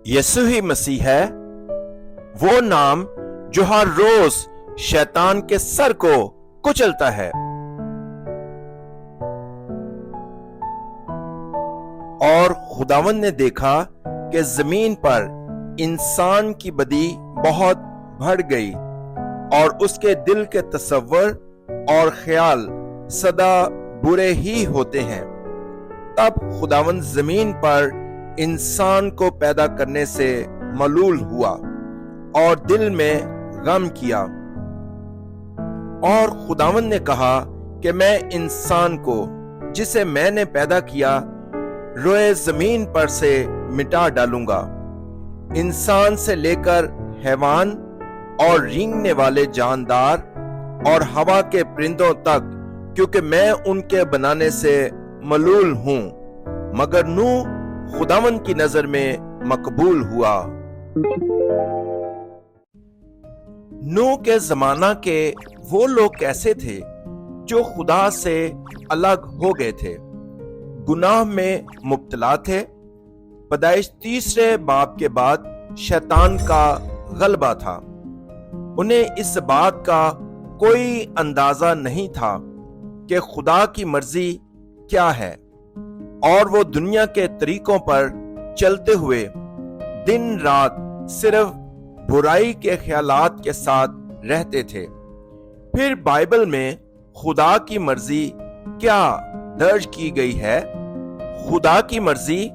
यीशु ही मसीह है, वो नाम जो हर रोज शैतान के सर को कुचलता है। और खुदावंद ने देखा कि जमीन पर इंसान की बदी बहुत बढ़ गई और उसके दिल के तसव्वुर और ख्याल सदा बुरे ही होते हैं। तब खुदावंद जमीन पर इंसान को पैदा करने से मलूल हुआ और दिल में गम किया। और खुदावंद ने कहा कि मैं इंसान को जिसे मैंने पैदा किया रोए जमीन पर से मिटा डालूंगा, इंसान से लेकर हैवान और रेंगने वाले जानदार और हवा के परिंदों तक, क्योंकि मैं उनके बनाने से मलूल हूं। मगर नूह खुदावंद की नजर में मकबूल हुआ। नूह के जमाना के वो लोग कैसे थे जो खुदा से अलग हो गए थे, गुनाह में मुब्तला थे। पैदाइश 3 बाब के बाद शैतान का गलबा था। उन्हें इस बात का कोई अंदाजा नहीं था कि खुदा की मर्जी क्या है, और वो दुनिया के तरीकों पर चलते हुए दिन रात सिर्फ बुराई के ख्यालात के साथ रहते थे। फिर बाइबल में खुदा की मर्जी क्या दर्ज की गई है? खुदा की मर्जी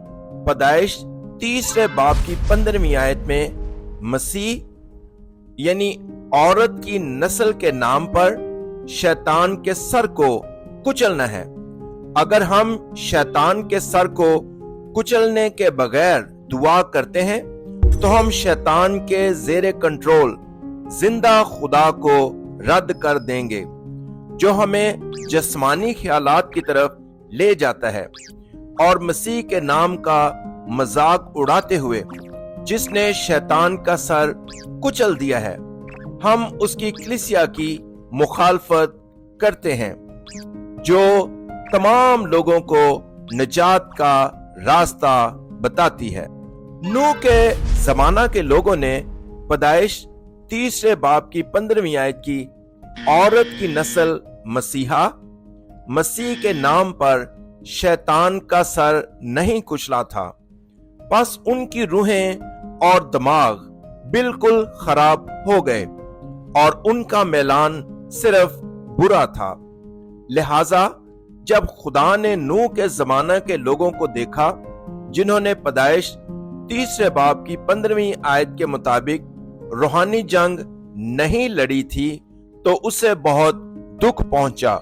पैदाइश 3 बाब की 15वीं आयत में मसीह यानी औरत की नस्ल के नाम पर शैतान के सर को कुचलना है। अगर हम शैतान के सर को कुचलने के बगैर दुआ करते हैं तो हम शैतान के जेरे कंट्रोल जिंदा खुदा को रद्द कर देंगे, जो हमें जिस्मानी ख्यालात की तरफ ले जाता है, और मसीह के नाम का मजाक उड़ाते हुए जिसने शैतान का सर कुचल दिया है, हम उसकी कलीसिया की मुखालफत करते हैं जो तमाम लोगों को निजात का रास्ता बताती है। नूह के जमाना के लोगों ने पैदाइश 3 बाब की 15वीं आयत की औरत की नस्ल मसीह के नाम पर शैतान का सर नहीं कुचला था। बस उनकी रूहें और दिमाग बिल्कुल खराब हो गए और उनका मैलान सिर्फ बुरा था। लिहाजा जब खुदा ने नूह के जमाना के लोगों को देखा जिन्होंने पैदाइश 3 बाब की 15वीं आयत के मुताबिक रूहानी जंग नहीं लड़ी थी, तो उसे बहुत दुख पहुंचा।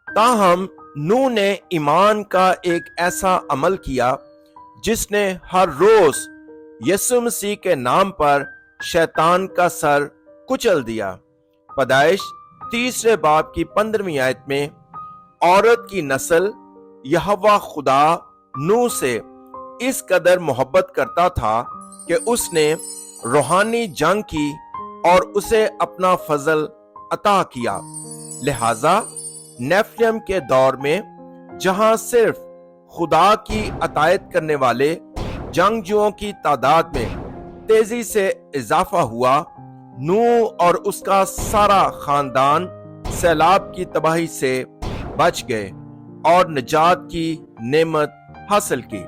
ताहम नूह ने ईमान का एक ऐसा अमल किया जिसने हर रोज यीशु मसीह के नाम पर शैतान का सर कुचल दिया। पैदाइश 3 बाब की 15वीं आयत में औरत की नस्ल यहोवा खुदा नूह से इस कदर मोहब्बत करता था कि उसने रूहानी जंग की और उसे अपना फजल अता किया। लिहाजा नेफिलिम के दौर में जहां सिर्फ खुदा की अतायत करने वाले जंगजुओं की तादाद में तेजी से इजाफा हुआ, नूह और उसका सारा खानदान सैलाब की तबाही से बच गए और निजात की नेमत हासिल की।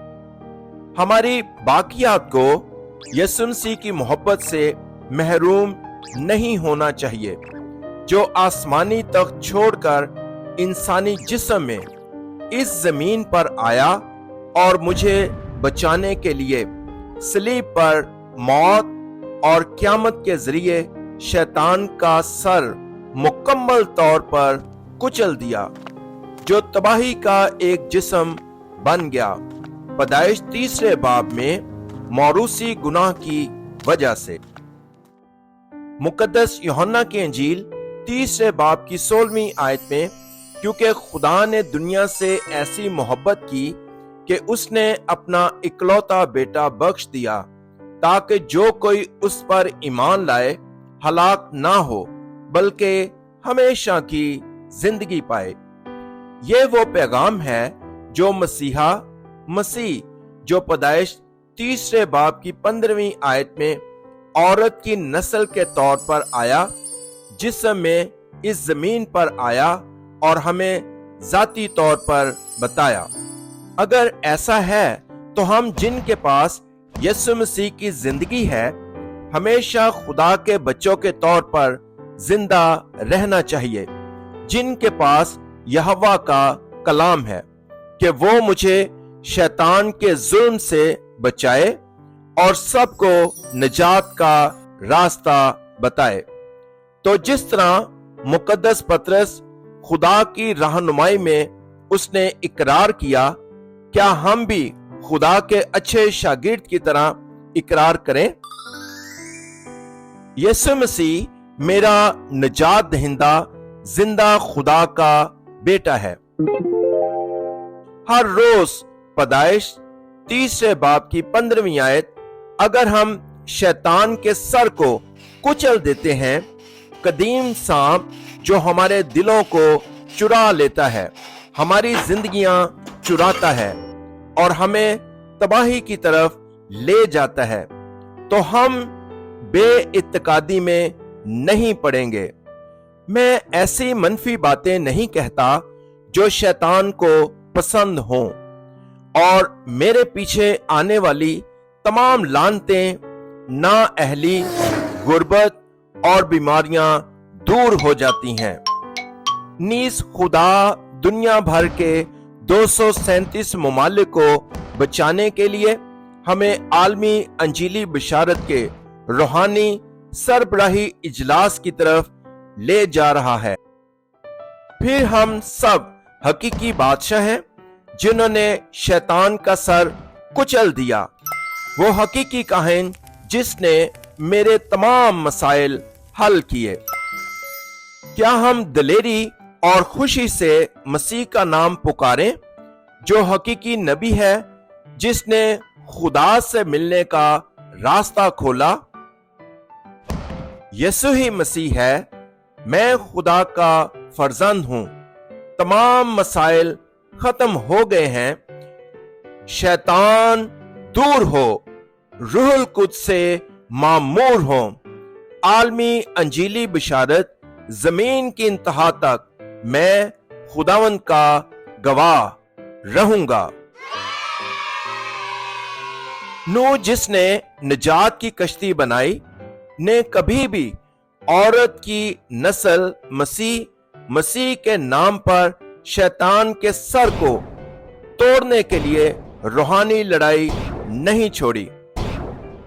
हमारी बाकियात को यीशु मसीह की मोहब्बत से महरूम नहीं होना चाहिए, जो आसमानी तख्त छोड़कर इंसानी जिस्म में इस जमीन पर आया और मुझे बचाने के लिए सलीब पर मौत और क़यामत के जरिए शैतान का सर मुकम्मल तौर पर कुचल दिया, जो तबाही का एक जिस्म बन गया पैदाइश 3 बाब में मौरूसी गुनाह की वजह से। मुकद्दस यूहन्ना की इंजील 3 बाब की 16वीं आयत में, क्योंकि खुदा ने दुनिया से ऐसी मोहब्बत की कि उसने अपना इकलौता बेटा बख्श दिया, ताकि जो कोई उस पर ईमान लाए हलाक ना हो बल्कि हमेशा की जिंदगी पाए। ये वो पैगाम है जो मसीह जो पैदाइश तीसरे बाब की 15वीं आयत में औरत की नस्ल के तौर पर आया, जिसमें इस जमीन पर आया और हमें जाती तौर पर बताया। अगर ऐसा है तो हम जिनके पास यीशु मसीह की जिंदगी है, हमेशा खुदा के बच्चों के तौर पर जिंदा रहना चाहिए, जिनके पास यहोवा का कलाम है कि वो मुझे शैतान के जुल्म से बचाए और सबको निजात का रास्ता बताए। तो जिस तरह मुकद्दस पतरस खुदा की रहनुमाई में उसने इकरार किया, क्या हम भी खुदा के अच्छे शागिर्द की तरह इकरार करें? यीशु मसीह मेरा निजात दहिंदा जिंदा खुदा का बेटा है। हर रोज पैदाइश तीसरे बाब की 15वीं आयत, अगर हम शैतान के सर को कुचल देते हैं, कदीम सांप जो हमारे दिलों को चुरा लेता है, हमारी जिंदगियां चुराता है और हमें तबाही की तरफ ले जाता है, तो हम बेइत्तेकादी में नहीं पड़ेंगे। मैं ऐसी मनफी बातें नहीं कहता जो शैतान को पसंद हों, और मेरे पीछे आने वाली तमाम लानतें, नाअहली, गुर्बत और बीमारियां दूर हो जाती हैं। नीस खुदा दुनिया भर के 237 ममालिक को बचाने के लिए हमें आलमी अंजीली बशारत के रूहानी सरबराही इजलास की तरफ ले जा रहा है। फिर हम सब हकीकी बादशाह हैं जिन्होंने शैतान का सर कुचल दिया। वो हकीकी काहिन जिसने मेरे तमाम मसाइल हल किए। क्या हम दिलेरी और खुशी से मसीह का नाम पुकारें, जो हकीकी नबी है, जिसने खुदा से मिलने का रास्ता खोला? यीशु ही मसीह है। मैं खुदा का फर्जंद हूं। तमाम मसाइल खत्म हो गए हैं। शैतान दूर हो, रूहुल कुद्स से मामूर हो। आलमी अंजीली बिशारत जमीन की इंतहा तक मैं खुदावंद का गवाह रहूंगा। नूह जिसने निजात की कश्ती बनाई ने कभी भी औरत की नस्ल मसीह के नाम पर शैतान के सर को तोड़ने के लिए रूहानी लड़ाई नहीं छोड़ी।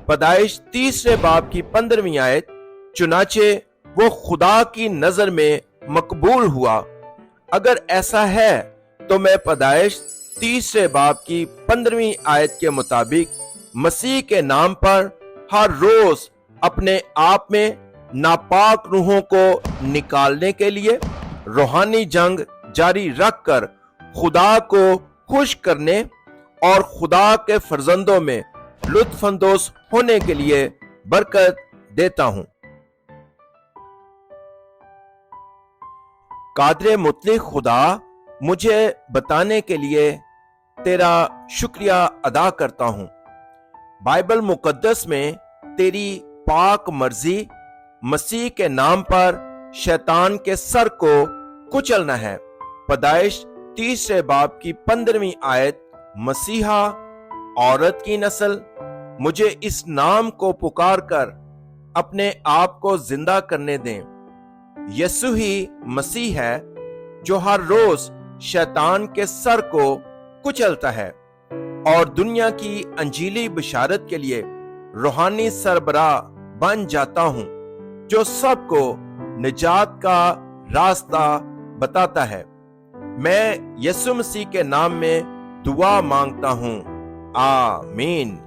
पैदाइश तीसरे बाब की 15वीं आयत, चुनाचे वो खुदा की नजर में मकबूल हुआ। अगर ऐसा है तो मैं पैदाइश तीसरे बाब की 15वीं आयत के मुताबिक मसीह के नाम पर हर रोज अपने आप में नापाक रूहों को निकालने के लिए रूहानी जंग जारी रखकर खुदा को खुश करने और खुदा के फर्जंदों में लुत्फअंदोज होने के लिए बरकत देता हूं। कादरे मुतलिक खुदा, मुझे बताने के लिए तेरा शुक्रिया अदा करता हूं। बाइबल मुकद्दस में तेरी पाक मर्जी मसीह के नाम पर शैतान के सर को कुचलना है। पैदाइश तीसरे बाब की 15वीं आयत, मसीहा औरत की नस्ल, मुझे इस नाम को पुकार कर अपने आप को जिंदा करने दें। यीशु ही मसीह है जो हर रोज शैतान के सर को कुचलता है और दुनिया की अंजीली बिशारत के लिए रूहानी सरबराह बन जाता हूं, जो सबको निजात का रास्ता बताता है। मैं यीशु मसीह के नाम में दुआ मांगता हूं। आमीन।